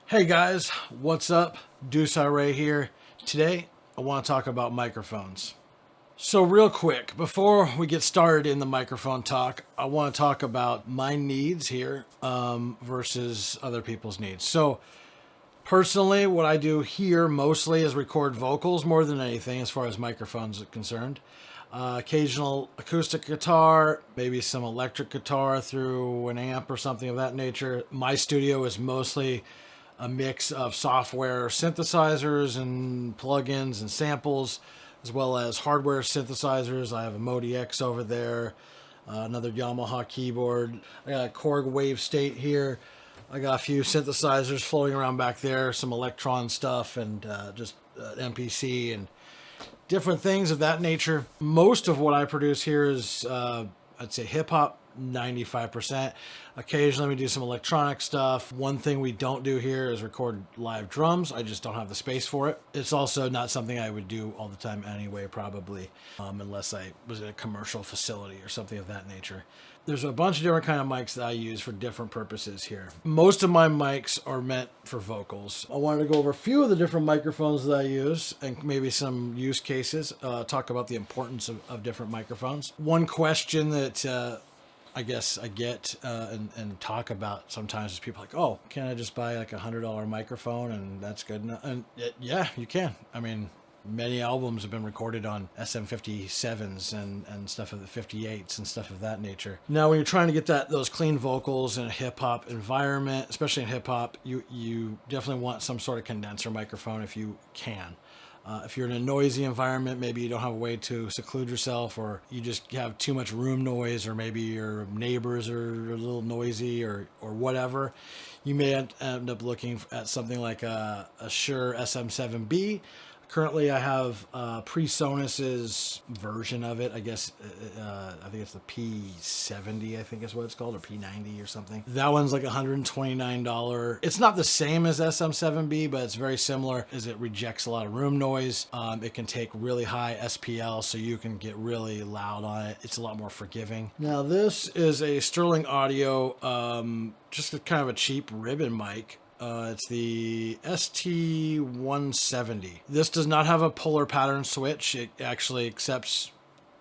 Hey guys, what's up? Duce here. Today, I want to talk about microphones. So real quick, before we get started in the microphone talk, I want to talk about my needs here versus other people's needs. So personally, what I do here mostly is record vocals more than anything as far as microphones are concerned. Occasional acoustic guitar, maybe some electric guitar through an amp or something of that nature. My studio is mostly a mix of software synthesizers and plugins and samples, as well as hardware synthesizers. I have a Modi X over there, another Yamaha keyboard. I got a Korg Wave State here. I got a few synthesizers floating around back there, some Electron stuff, and just MPC and different things of that nature. Most of what I produce here is, I'd say, hip hop, 95%. Occasionally we do some electronic stuff. One thing we don't do here is record live drums. I just don't have the space for it. It's also not something I would do all the time anyway, probably, unless I was in a commercial facility or something of that nature. There's a bunch of different kind of mics that I use for different purposes here. Most of my mics are meant for vocals. I wanted to go over a few of the different microphones that I use and maybe some use cases, talk about the importance of different microphones. One question that I guess I get and talk about sometimes is people like, oh, can I just buy like $100 microphone and that's good enough? And yeah, you can. I mean, many albums have been recorded on SM57s and stuff of the 58s and stuff of that nature. Now, when you're trying to get those clean vocals in a hip hop environment, especially in hip hop, you definitely want some sort of condenser microphone if you can. If you're in a noisy environment, maybe you don't have a way to seclude yourself, or you just have too much room noise, or maybe your neighbors are a little noisy or whatever, you may end up looking at something like a Shure SM7B. Currently, I have PreSonus's version of it. I guess I think it's the P70. I think is what it's called, or P90 or something. That one's like $129. It's not the same as SM7B, but it's very similar. As it rejects a lot of room noise. It can take really high SPL, so you can get really loud on it. It's a lot more forgiving. Now, this is a Sterling Audio, just kind of a cheap ribbon mic. It's the ST170. This does not have a polar pattern switch. It actually accepts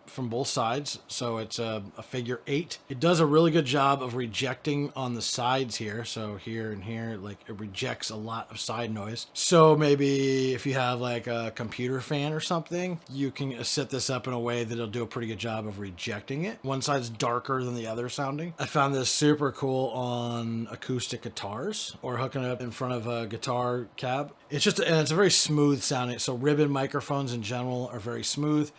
from both sides, so it's a figure 8. It does a really good job of rejecting on the sides here, so here and here, like it rejects a lot of side noise. So maybe if you have like a computer fan or something, you can set this up in a way that it'll do a pretty good job of rejecting it. One side's darker than the other sounding. I found this super cool on acoustic guitars or hooking it up in front of a guitar cab. It's a very smooth sounding, so ribbon microphones in general are very smooth.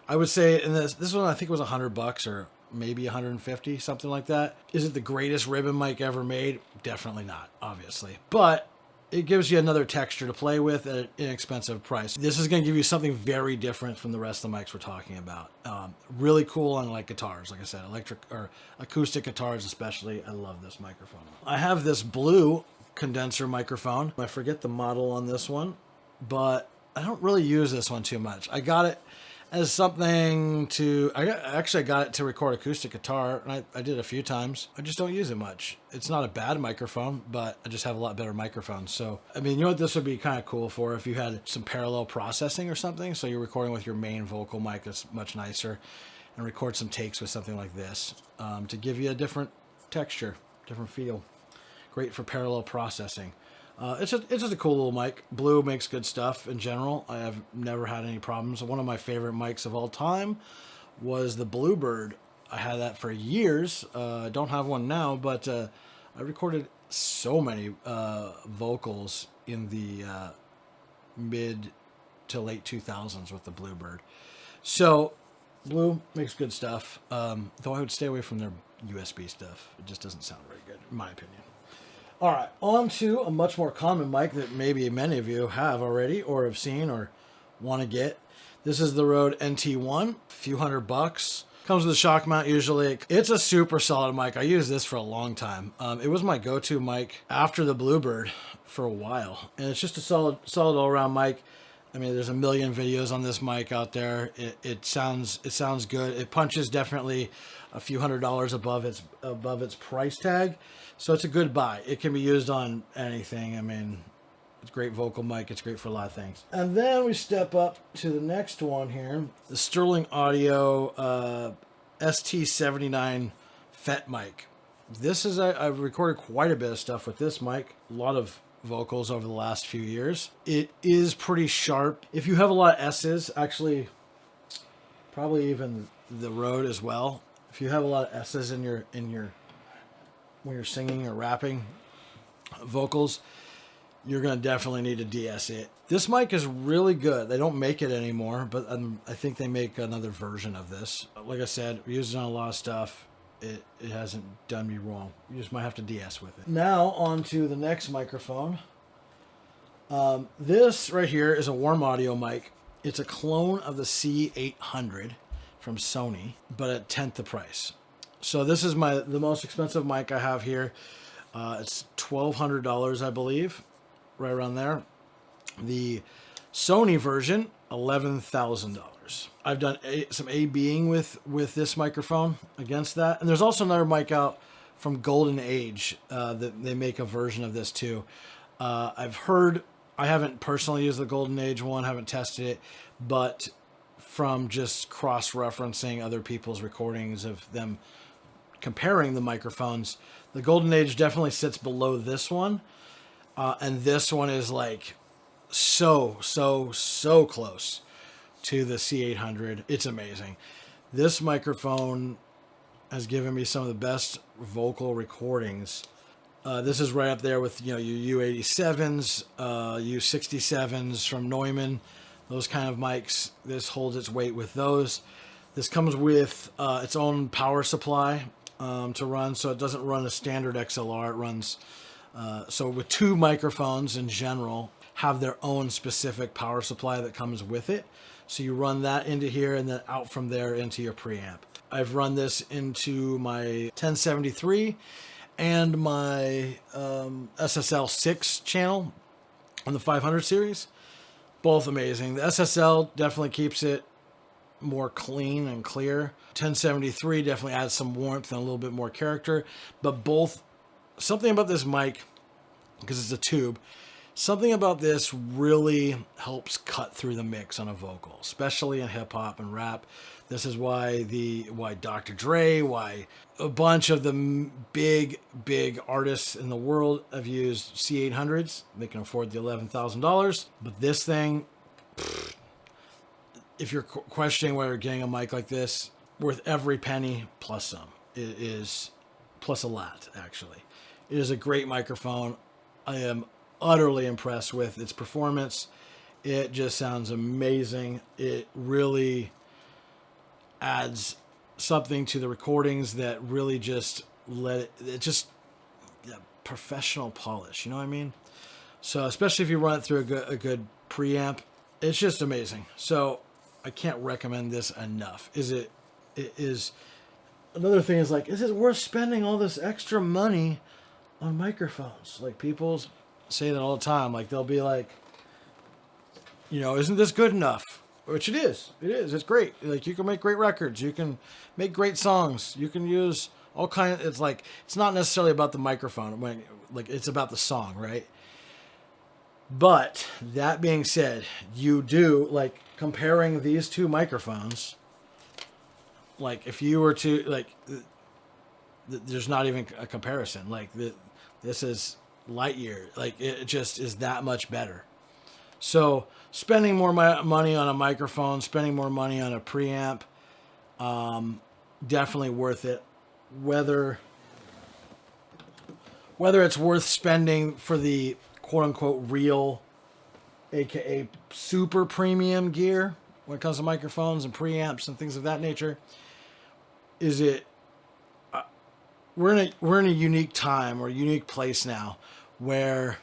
I would say, and this one I think was $100 or maybe 150, something like that. Is it the greatest ribbon mic ever made? Definitely not, obviously. But it gives you another texture to play with at an inexpensive price. This is going to give you something very different from the rest of the mics we're talking about. Really cool on like guitars, like I said, electric or acoustic guitars especially. I love this microphone. I have this blue condenser microphone. I forget the model on this one, but I don't really use this one too much. I got it as something to, I got it to record acoustic guitar, and I did a few times. I just don't use it much. It's not a bad microphone, but I just have a lot better microphones. So, I mean, you know what this would be kind of cool for if you had some parallel processing or something. So you're recording with your main vocal mic that's much nicer, and record some takes with something like this to give you a different texture, different feel. Great for parallel processing. It's just a cool little mic. Blue makes good stuff in general. I have never had any problems. One of my favorite mics of all time was the Bluebird. I had that for years. I don't have one now, but I recorded so many vocals in the mid to late 2000s with the Bluebird. So Blue makes good stuff, though I would stay away from their USB stuff. It just doesn't sound very good, in my opinion. All right, on to a much more common mic that maybe many of you have already or have seen or want to get. This is the Rode NT1, a few $100. Comes with a shock mount usually. It's a super solid mic. I used this for a long time. It was my go-to mic after the Bluebird for a while. And it's just a solid all-around mic. I mean, there's a million videos on this mic out there. It sounds good. It punches definitely a few $100s above its price tag, so it's a good buy. It can be used on anything. I mean, it's a great vocal mic. It's great for a lot of things. And then we step up to the next one here, the Sterling Audio ST79 FET mic. This is I've recorded quite a bit of stuff with this mic. A lot of vocals over the last few years. It is pretty sharp. If you have a lot of S's, actually, probably even the Rode as well. If you have a lot of S's in your when you're singing or rapping vocals, you're gonna definitely need to DS it. This mic is really good. They don't make it anymore, but I think they make another version of this. Like I said, we use it on a lot of stuff. It hasn't done me wrong. You just might have to DS with it. Now on to the next microphone. This right here is a Warm Audio mic. It's a clone of the C800 from Sony, but at 10th the price. So this is the most expensive mic I have here. It's $1,200, I believe, right around there. The Sony version, $11,000. I've done some A/Bing with this microphone against that. And there's also another mic out from Golden Age that they make a version of this too. I've heard, I haven't personally used the Golden Age one, haven't tested it, but from just cross-referencing other people's recordings of them comparing the microphones, the Golden Age definitely sits below this one. And this one is like so close to the C800. It's amazing. This microphone has given me some of the best vocal recordings. This is right up there with, you know, your U87s, U67s from Neumann, those kind of mics. This holds its weight with those. This comes with its own power supply to run, so it doesn't run a standard XLR. It runs so with two microphones in general have their own specific power supply that comes with it. So you run that into here and then out from there into your preamp. I've run this into my 1073 and my SSL6 channel on the 500 series. Both amazing. The SSL definitely keeps it more clean and clear. 1073 definitely adds some warmth and a little bit more character. But both, something about this mic, because it's a tube, something about this really helps cut through the mix on a vocal, especially in hip hop and rap. This is why Dr. Dre, why a bunch of the big artists in the world have used C800s. They can afford the $11,000. But this thing, if you're questioning whether getting a mic like this, worth every penny plus some. It is, plus a lot, actually. It is a great microphone. I am utterly impressed with its performance. It just sounds amazing. It really adds something to the recordings that really just professional polish, you know what I mean? So especially if you run it through a good preamp, it's just amazing. So I can't recommend this enough. It is another thing is like, is it worth spending all this extra money on microphones? Like, people say that all the time. Like, they'll be like, you know, isn't this good enough? Which it is. It is. It's great. Like, you can make great records. You can make great songs. You can use all kinds. It's like, it's not necessarily about the microphone. Like, it's about the song, right? But that being said, you do, like, comparing these two microphones, like, if you were to, like, there's not even a comparison. Like, this is light year. Like, it just is that much better. So spending more money on a microphone, spending more money on a preamp, definitely worth it. Whether it's worth spending for the quote-unquote real, aka super premium gear when it comes to microphones and preamps and things of that nature, is it? We're in a unique time or a unique place now where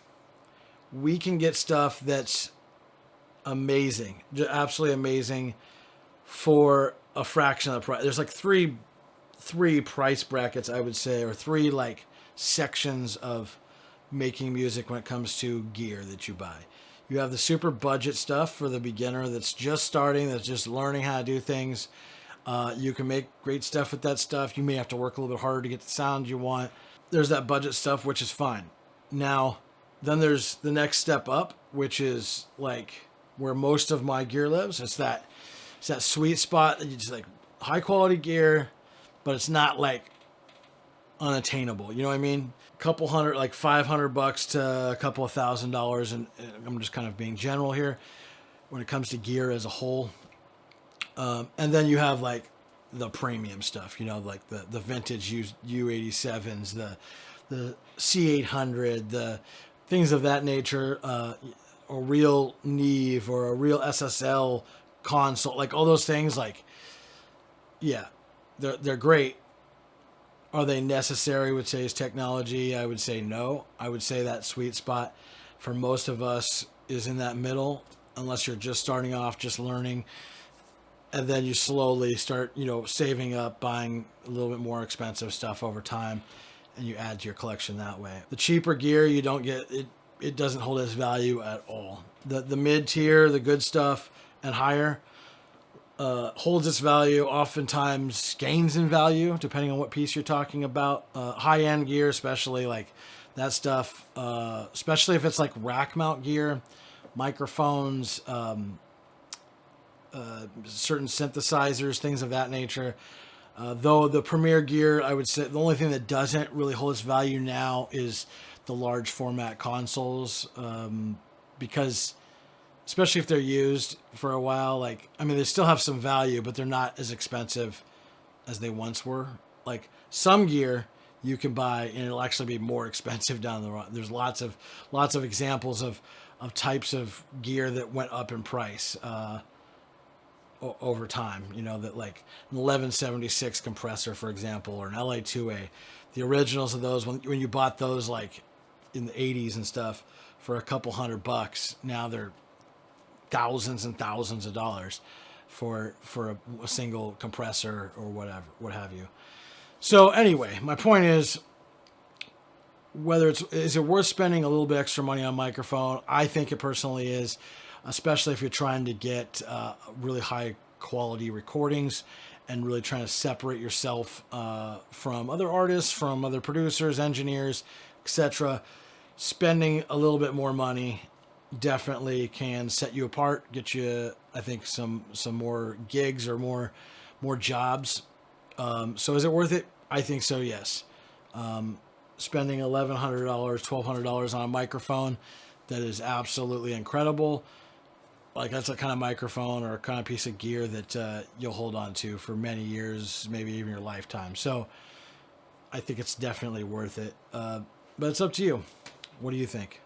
we can get stuff that's amazing, absolutely amazing, for a fraction of the price. There's like three price brackets, I would say, or three like sections of making music when it comes to gear that you buy. You have the super budget stuff for the beginner that's just starting, that's just learning how to do things. You can make great stuff with that stuff. You may have to work a little bit harder to get the sound you want. There's that budget stuff, which is fine. Now, then there's the next step up, which is like where most of my gear lives. It's that sweet spot that you just like high quality gear, but it's not like unattainable. You know what I mean? A couple hundred, like $500 to a couple of $1,000, and I'm just kind of being general here when it comes to gear as a whole. And then you have like the premium stuff, you know, like the vintage U87s, the C800, the things of that nature, a real Neve or a real SSL console, like all those things, like, yeah, they're great. Are they necessary with today's technology? I would say no. I would say that sweet spot for most of us is in that middle, unless you're just starting off, just learning. And then you slowly start, you know, saving up, buying a little bit more expensive stuff over time, and you add to your collection that way. The cheaper gear, you don't get, it doesn't hold its value at all. The mid-tier, the good stuff, and higher holds its value, oftentimes gains in value, depending on what piece you're talking about. High-end gear, especially, like that stuff, especially if it's like rack mount gear, microphones, certain synthesizers, things of that nature. Though the premier gear, I would say the only thing that doesn't really hold its value now is the large format consoles, because especially if they're used for a while, like, I mean, they still have some value, but they're not as expensive as they once were. Like some gear you can buy and it'll actually be more expensive down the road. There's lots of examples of types of gear that went up in price, over time, you know, that like an 1176 compressor, for example, or an LA2A, the originals of those, when you bought those like in the 80s and stuff for a couple $100, now they're thousands and thousands of dollars for a single compressor or whatever, what have you. So anyway, my point is, is it worth spending a little bit extra money on a microphone? I think it personally is, especially if you're trying to get really high quality recordings and really trying to separate yourself from other artists, from other producers, engineers, etc. Spending a little bit more money definitely can set you apart, get you, I think, some more gigs or more jobs. So is it worth it? I think so, yes. Spending $1,100, $1,200 on a microphone that is absolutely incredible, like that's a kind of microphone or a kind of piece of gear that you'll hold on to for many years, maybe even your lifetime. So I think it's definitely worth it. But it's up to you. What do you think?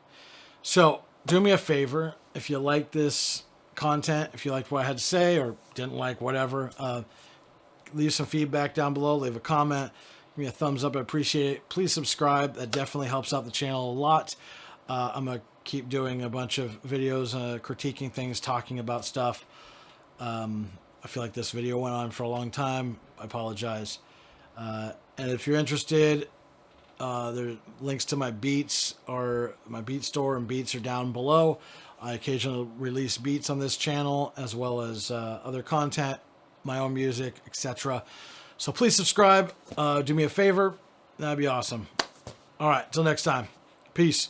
So do me a favor. If you like this content, if you liked what I had to say or didn't like whatever, leave some feedback down below. Leave a comment. Give me a thumbs up. I appreciate it. Please subscribe. That definitely helps out the channel a lot. I'm going to keep doing a bunch of videos critiquing things, talking about stuff. I feel like this video went on for a long time. I apologize. And if you're interested, there's links to my beats, or my beat store and beats are down below. I occasionally release beats on this channel, as well as other content, my own music, etc. So please subscribe. Do me a favor. That'd be awesome. All right. Till next time. Peace.